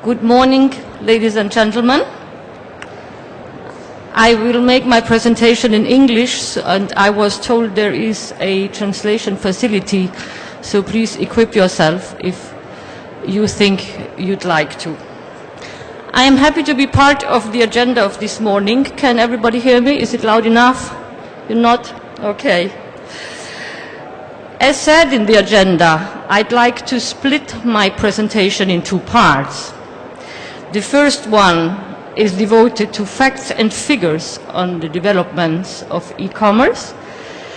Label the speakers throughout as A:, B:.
A: Good morning, ladies and gentlemen. I will make my presentation in English, and I was told there is a translation facility, so please equip yourself if you think you'd like to. I am happy to be part of the agenda of this morning. Can everybody hear me? Is it loud enough? You're not? Okay. As said in the agenda, I'd like to split my presentation in two parts. The first one is devoted to facts and figures on the developments of e-commerce,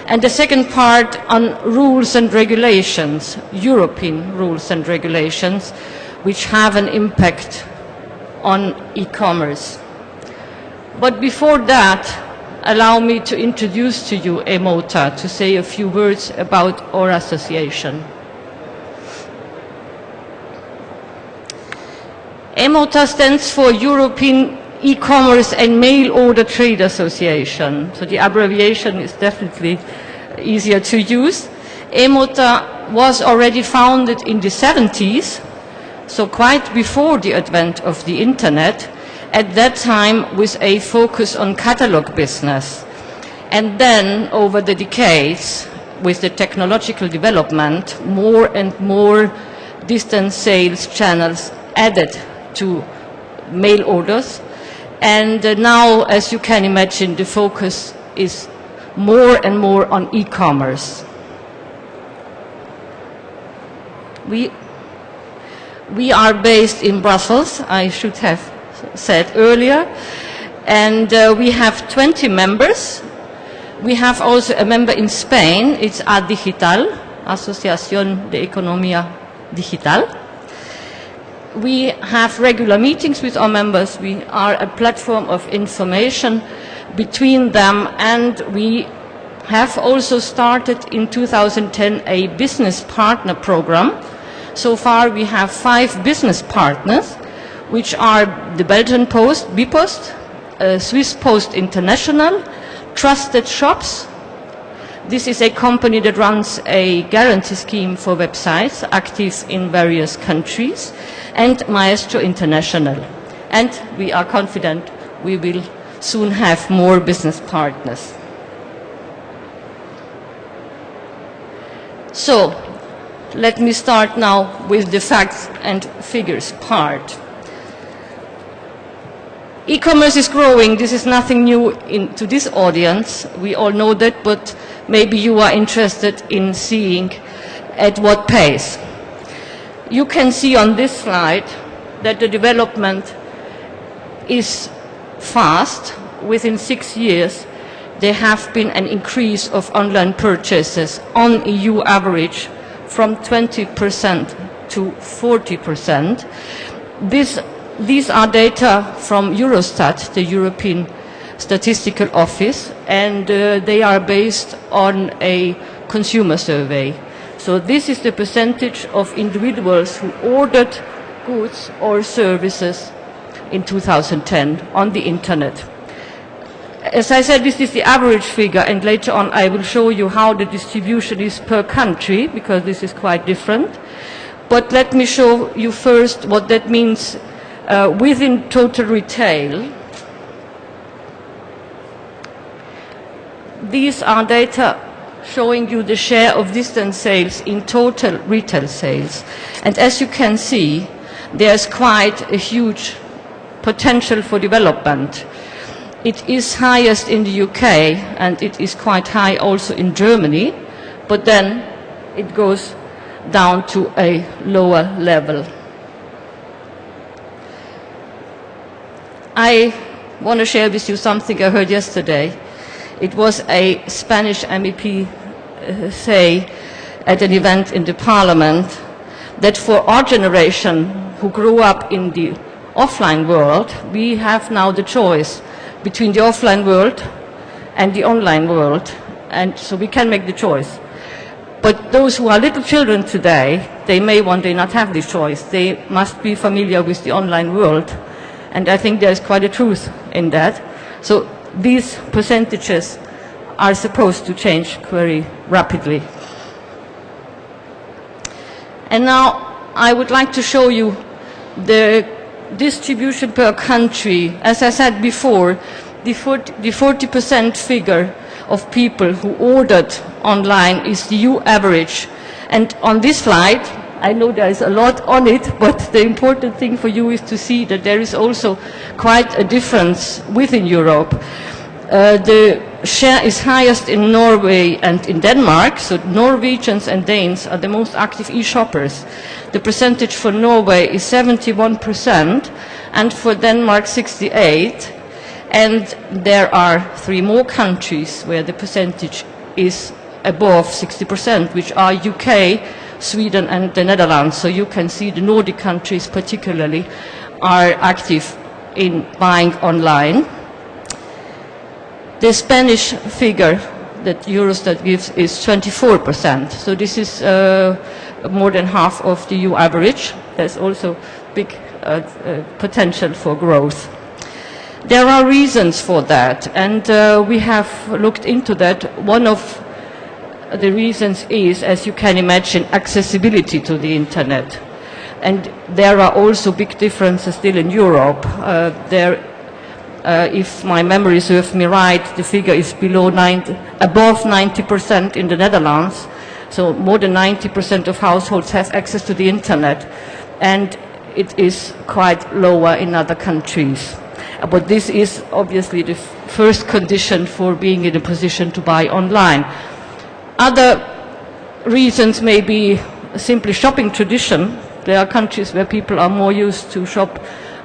A: and the second part on rules and regulations, European rules and regulations, which have an impact on e-commerce. But before that, allow me to introduce to you EMOTA, to say a few words about our association. EMOTA stands for European E-commerce and Mail Order Trade Association, so the abbreviation is definitely easier to use. EMOTA was already founded in the 70s, so quite before the advent of the internet, at that time with a focus on catalog business. And then over the decades, with the technological development, more and more distance sales channels added to mail orders. And now, as you can imagine, the focus is more and more on e-commerce. We are based in Brussels, I should have said earlier, and we have 20 members. We have also a member in Spain, it's ADigital, Asociación de Economía Digital. We have regular meetings with our members. We are a platform of information between them, and we have also started in 2010 a business partner program. So far we have 5 business partners, which are the Belgian Post, bpost, Swiss Post International, Trusted Shops. This is a company that runs a guarantee scheme for websites active in various countries, and Maestro International. And we are confident we will soon have more business partners. So, let me start now with the facts and figures part. E-commerce is growing. This is nothing new to this audience. We all know that, but maybe you are interested in seeing at what pace. You can see on this slide that the development is fast. Within 6 years, there have been an increase of online purchases on EU average from 20% to 40%. These are data from Eurostat, the European Statistical Office, and they are based on a consumer survey. So this is the percentage of individuals who ordered goods or services in 2010 on the internet. As I said, this is the average figure, and later on I will show you how the distribution is per country, because this is quite different. But let me show you first what that means within total retail. These are data showing you the share of distance sales in total retail sales. And as you can see, there's quite a huge potential for development. It is highest in the UK, and it is quite high also in Germany, but then it goes down to a lower level. I want to share with you something I heard yesterday. It was a Spanish MEP say at an event in the Parliament that for our generation who grew up in the offline world, we have now the choice between the offline world and the online world, and so we can make the choice. But those who are little children today, they may one day not have this choice. They must be familiar with the online world, and I think there's quite a truth in that. So these percentages are supposed to change very rapidly. And now I would like to show you the distribution per country, as I said before, the 40% figure of people who ordered online is the EU average. And on this slide, I know there is a lot on it, but the important thing for you is to see that there is also quite a difference within Europe. The share is highest in Norway and in Denmark, so Norwegians and Danes are the most active e-shoppers. The percentage for Norway is 71% and for Denmark 68%. And there are 3 more countries where the percentage is above 60%, which are UK, Sweden and the Netherlands. So you can see the Nordic countries particularly are active in buying online. The Spanish figure that Eurostat gives is 24%. So this is more than half of the EU average. There's also big potential for growth. There are reasons for that, and we have looked into that. One of the reasons is, as you can imagine, accessibility to the internet. And there are also big differences still in Europe. If my memory serves me right, the figure is above 90% in the Netherlands. So more than 90% of households have access to the internet, and it is quite lower in other countries. But this is obviously the first condition for being in a position to buy online. Other reasons may be simply shopping tradition. There are countries where people are more used to shop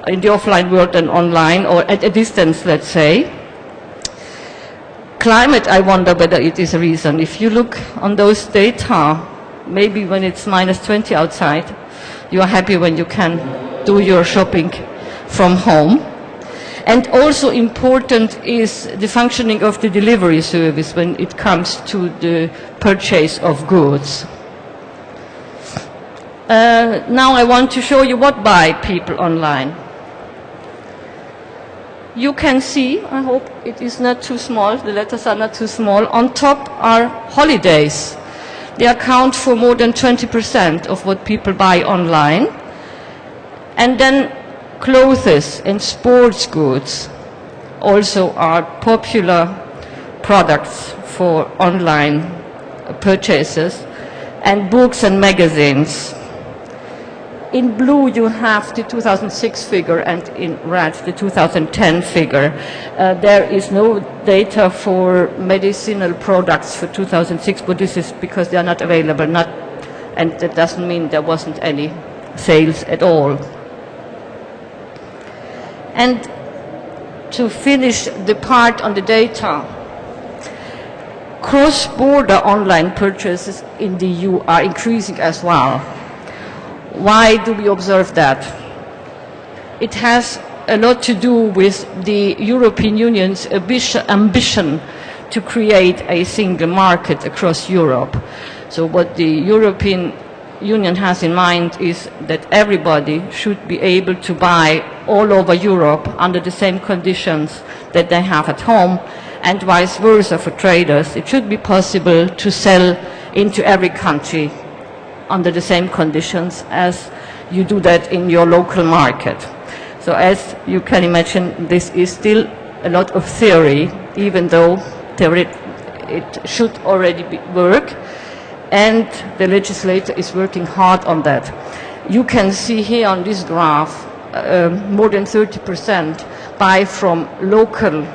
A: in the offline world than online, or at a distance, let's say. Climate, I wonder whether it is a reason. If you look on those data, maybe when it's -20 outside, you are happy when you can do your shopping from home. And also important is the functioning of the delivery service when it comes to the purchase of goods. Now I want to show you what buy people online. You can see, I hope it is not too small, the letters are not too small, on top are holidays. They account for more than 20% of what people buy online. And then clothes and sports goods also are popular products for online purchases, and books and magazines. In blue you have the 2006 figure, and in red the 2010 figure. There is no data for medicinal products for 2006, but this is because they are not available, and that doesn't mean there wasn't any sales at all. And to finish the part on the data, cross-border online purchases in the EU are increasing as well. Why do we observe that? It has a lot to do with the European Union's ambition to create a single market across Europe. So what the European Union has in mind is that everybody should be able to buy all over Europe under the same conditions that they have at home, and vice versa for traders. It should be possible to sell into every country under the same conditions as you do that in your local market. So as you can imagine, this is still a lot of theory, even though it should already work, and the legislator is working hard on that. You can see here on this graph, more than 30% buy from local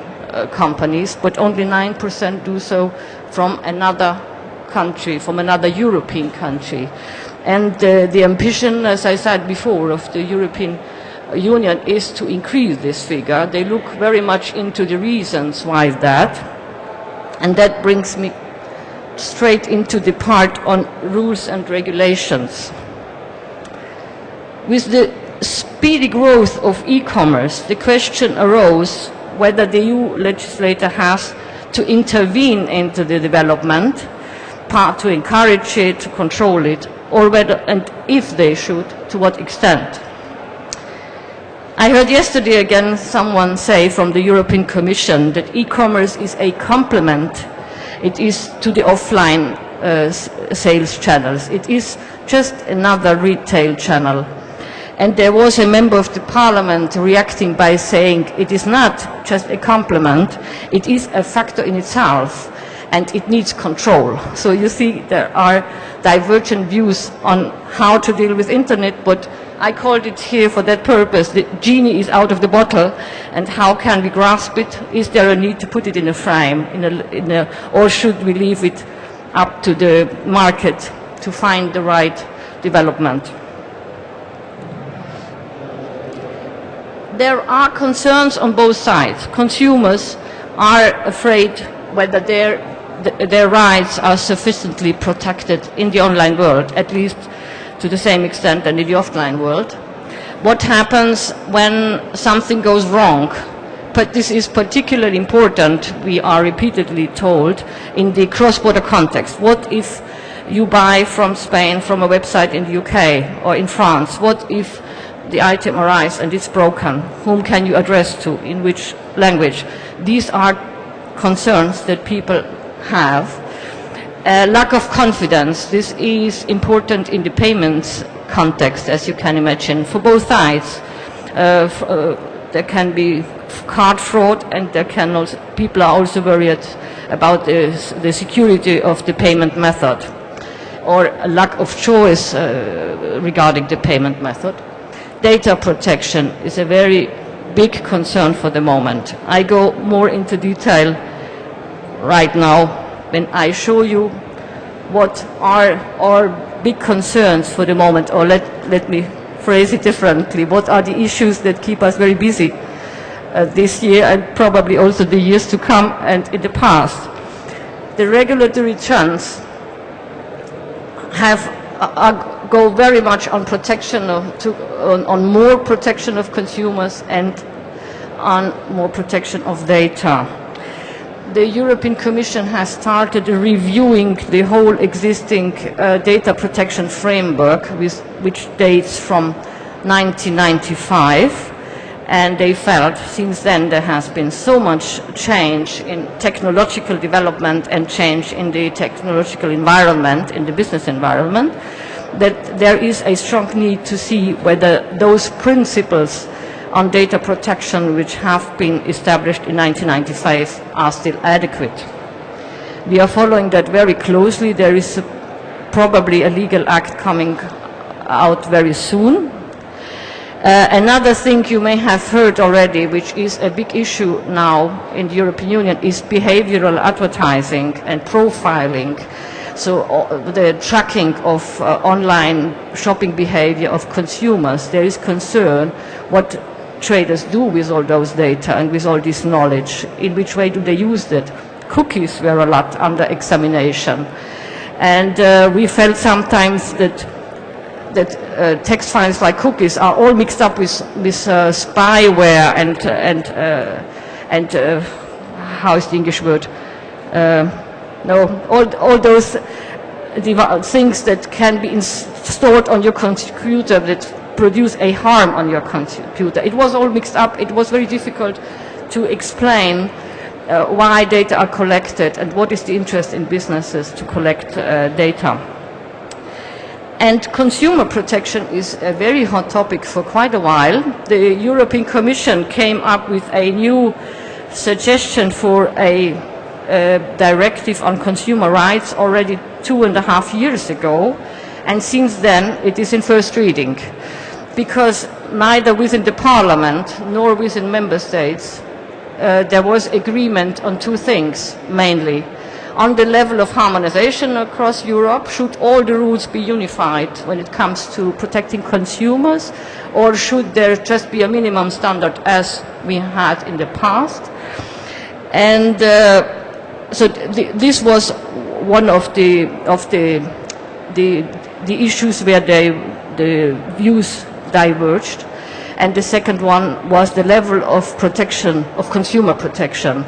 A: companies, but only 9% do so from another country, from another European country. And the ambition, as I said before, of the European Union is to increase this figure. They look very much into the reasons why that. And that brings me straight into the part on rules and regulations. With the speedy growth of e-commerce, the question arose whether the EU legislator has to intervene into the development, to encourage it, to control it, or whether, and if they should, to what extent. I heard yesterday again someone say from the European Commission that e-commerce is a complement. It is to the offline sales channels. It is just another retail channel. And there was a member of the parliament reacting by saying it is not just a compliment, it is a factor in itself and it needs control. So you see there are divergent views on how to deal with internet, but I called it here for that purpose. The genie is out of the bottle, and how can we grasp it? Is there a need to put it in a frame, or should we leave it up to the market to find the right development? There are concerns on both sides. Consumers are afraid whether their rights are sufficiently protected in the online world, at least to the same extent than in the offline world. What happens when something goes wrong? But this is particularly important, we are repeatedly told, in the cross-border context. What if you buy from Spain from a website in the UK or in France? What if the item arrives and it's broken? Whom can you address to? In which language? These are concerns that people have. Lack of confidence. This is important in the payments context, as you can imagine, for both sides. There can be card fraud, and people are also worried about the security of the payment method, or a lack of choice regarding the payment method. Data protection is a very big concern for the moment. I go more into detail right now when I show you what are our big concerns for the moment, or let me phrase it differently. What are the issues that keep us very busy this year and probably also the years to come and in the past? The regulatory trends go very much on protection on more protection of consumers and on more protection of data. The European Commission has started reviewing the whole existing data protection framework, which dates from 1995, and they felt since then there has been so much change in technological development and change in the technological environment, in the business environment, that there is a strong need to see whether those principles on data protection which have been established in 1995 are still adequate. We are following that very closely. There is probably a legal act coming out very soon. Another thing you may have heard already, which is a big issue now in the European Union, is behavioral advertising and profiling. So the tracking of online shopping behavior of consumers. There is concern what traders do with all those data and with all this knowledge. In which way do they use it? Cookies were a lot under examination. And we felt sometimes that text files like cookies are all mixed up with spyware and how is the English word? All those things that can be stored on your computer that produce a harm on your computer. It was all mixed up. It was very difficult to explain why data are collected and what is the interest in businesses to collect data. And consumer protection is a very hot topic for quite a while. The European Commission came up with a new suggestion for a directive on consumer rights already 2.5 years ago, and since then it is in first reading, because neither within the Parliament nor within Member States there was agreement on two things mainly. On the level of harmonization across Europe, should all the rules be unified when it comes to protecting consumers, or should there just be a minimum standard as we had in the past? And so this was one of the issues where the views diverged, and the second one was the level of protection, of consumer protection.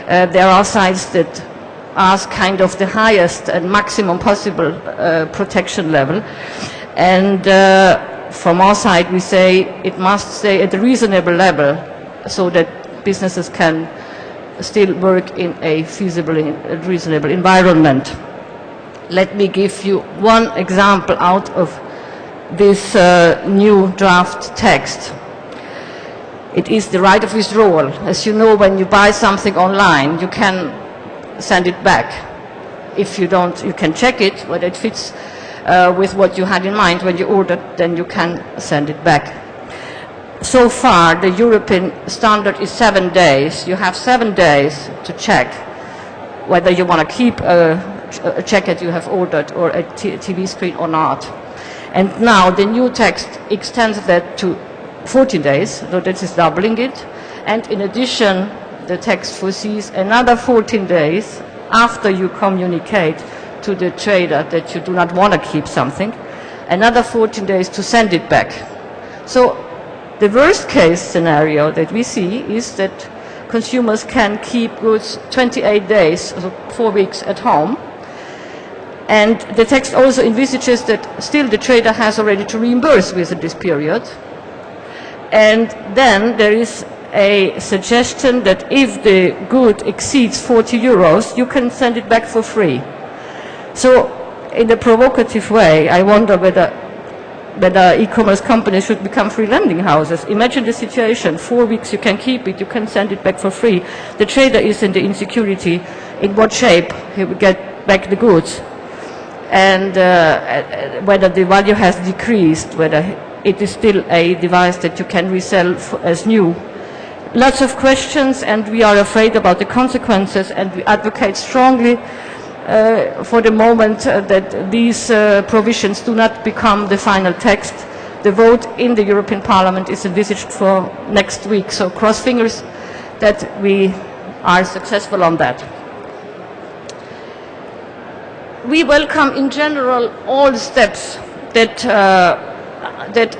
A: There are sites that ask kind of the highest and maximum possible protection level, and from our side we say it must stay at a reasonable level so that businesses can still work in a feasible and reasonable environment. Let me give you one example out of this new draft text. It is the right of withdrawal. As you know, when you buy something online, you can send it back. If you don't, you can check it, whether it fits with what you had in mind when you ordered, then you can send it back. So far, the European standard is 7 days. You have 7 days to check whether you want to keep a jacket you have ordered or a TV screen or not. And now the new text extends that to 14 days, so this is doubling it. And in addition, the text foresees another 14 days after you communicate to the trader that you do not want to keep something, another 14 days to send it back. So the worst case scenario that we see is that consumers can keep goods 28 days, so 4 weeks at home. And the text also envisages that still the trader has already to reimburse within this period. And then there is a suggestion that if the good exceeds 40 euros, you can send it back for free. So in a provocative way, I wonder whether e-commerce companies should become free lending houses. Imagine the situation, 4 weeks you can keep it, you can send it back for free. The trader is in the insecurity in what shape he will get back the goods, and whether the value has decreased, whether it is still a device that you can resell as new. Lots of questions, and we are afraid about the consequences, and we advocate strongly for the moment that these provisions do not become the final text. The vote in the European Parliament is envisaged for next week, so cross fingers that we are successful on that. We welcome in general all the steps that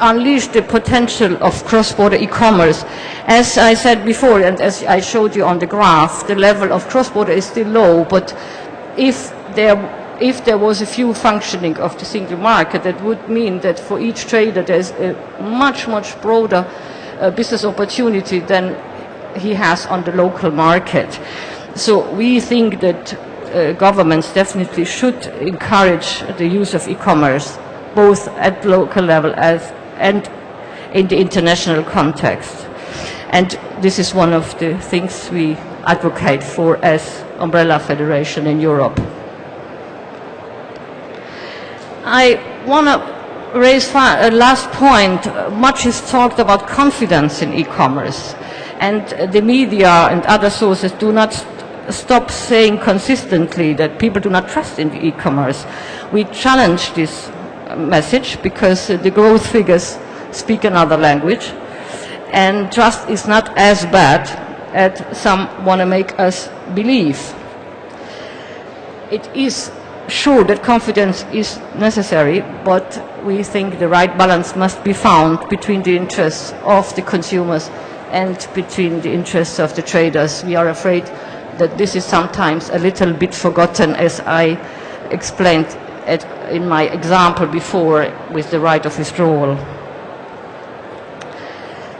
A: unleash the potential of cross-border e-commerce. As I said before, and as I showed you on the graph, the level of cross-border is still low, but if there was a full functioning of the single market, that would mean that for each trader there's a much, much broader business opportunity than he has on the local market. So we think that governments definitely should encourage the use of e-commerce, both at local level and in the international context. And this is one of the things we advocate for as Umbrella Federation in Europe. I want to raise a last point. Much is talked about confidence in e-commerce, and the media and other sources do not stop saying consistently that people do not trust in the e-commerce. We challenge this message because the growth figures speak another language, and trust is not as bad as some want to make us believe. It is sure that confidence is necessary, but we think the right balance must be found between the interests of the consumers and between the interests of the traders. We are afraid that this is sometimes a little bit forgotten, as I explained in my example before with the right of withdrawal.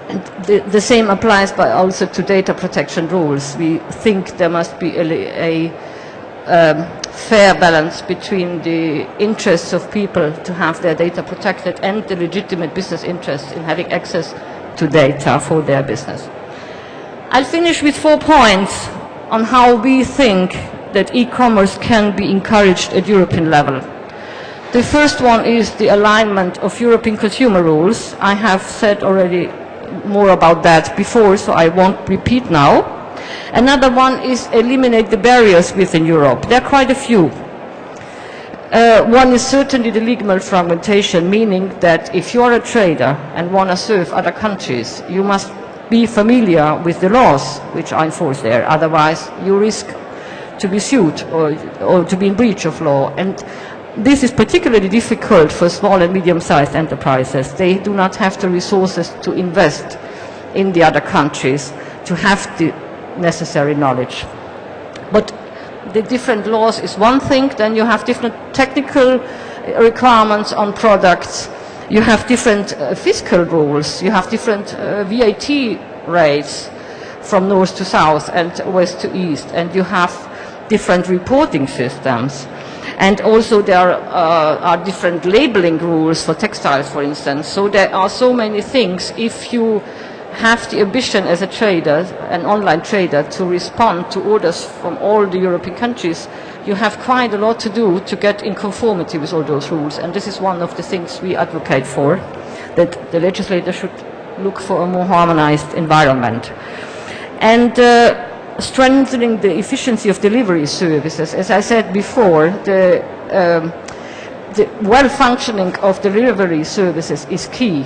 A: And the same applies also to data protection rules. We think there must be a fair balance between the interests of people to have their data protected and the legitimate business interests in having access to data for their business. I'll finish with 4 points on how we think that e-commerce can be encouraged at European level. The first one is the alignment of European consumer rules. I have said already more about that before, so I won't repeat now. Another one is eliminate the barriers within Europe. There are quite a few. One is certainly the legal fragmentation, meaning that if you're a trader and want to serve other countries, you must be familiar with the laws which are enforced there. Otherwise, you risk to be sued or to be in breach of law. And this is particularly difficult for small and medium-sized enterprises. They do not have the resources to invest in the other countries to have the necessary knowledge. But the different laws is one thing, then you have different technical requirements on products, you have different fiscal rules, you have different VAT rates from north to south and west to east, and you have different reporting systems. And also there are different labeling rules for textiles, for instance. So there are so many things. If you have the ambition as a trader, an online trader, to respond to orders from all the European countries, you have quite a lot to do to get in conformity with all those rules. And this is one of the things we advocate for, that the legislator should look for a more harmonized environment. And strengthening the efficiency of delivery services. As I said before, the well-functioning of delivery services is key.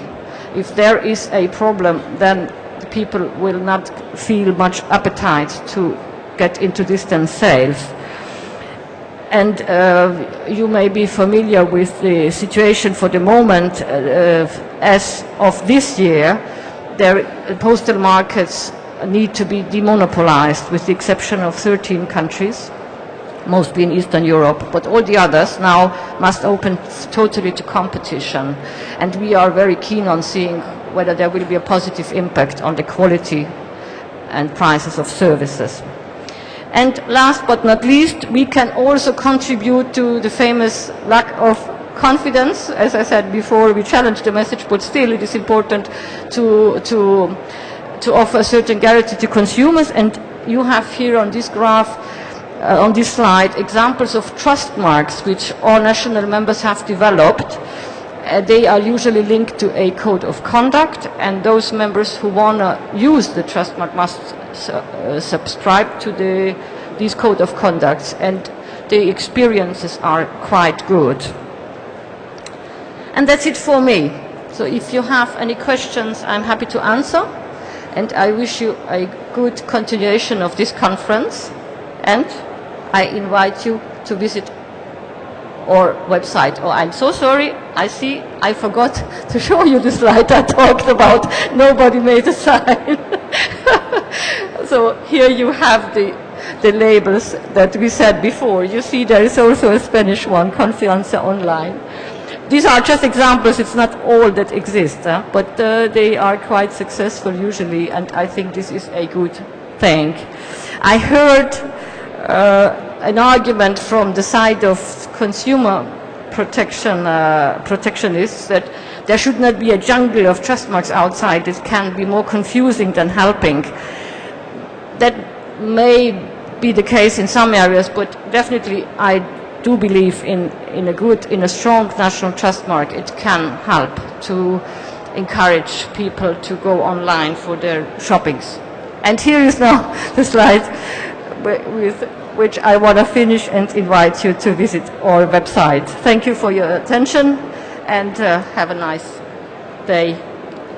A: If there is a problem, then the people will not feel much appetite to get into distance sales. And you may be familiar with the situation for the moment. As of this year, postal markets need to be demonopolized, with the exception of 13 countries, mostly in Eastern Europe, but all the others now must open totally to competition. And we are very keen on seeing whether there will be a positive impact on the quality and prices of services. And last but not least, we can also contribute to the famous lack of confidence. As I said before, we challenge the message, but still it is important to offer a certain guarantee to consumers. And you have here on this graph, on this slide, examples of trust marks which all national members have developed. They are usually linked to a code of conduct, and those members who want to use the trust mark must subscribe to these code of conducts, and the experiences are quite good. And that's it for me. So if you have any questions, I'm happy to answer. And I wish you a good continuation of this conference. And I invite you to visit our website. Oh, I'm so sorry. I forgot to show you the slide I talked about. Nobody made a sign. So here you have the labels that we said before. You see there is also a Spanish one, Confianza Online. These are just examples. It's not all that exists, but they are quite successful usually, and I think this is a good thing. I heard an argument from the side of consumer protectionists that there should not be a jungle of trust marks outside. It can be more confusing than helping. That may be the case in some areas, but definitely I do believe in a strong national trust mark. It can help to encourage people to go online for their shoppings. And here is now the slide with which I want to finish and invite you to visit our website. Thank you for your attention, and have a nice day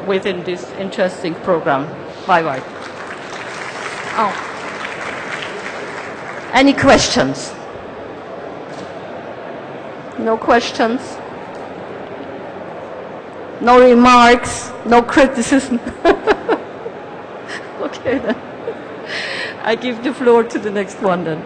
A: within this interesting program. Bye-bye. Oh. Any questions? No questions? No remarks? No criticism? Okay then. I give the floor to the next one then.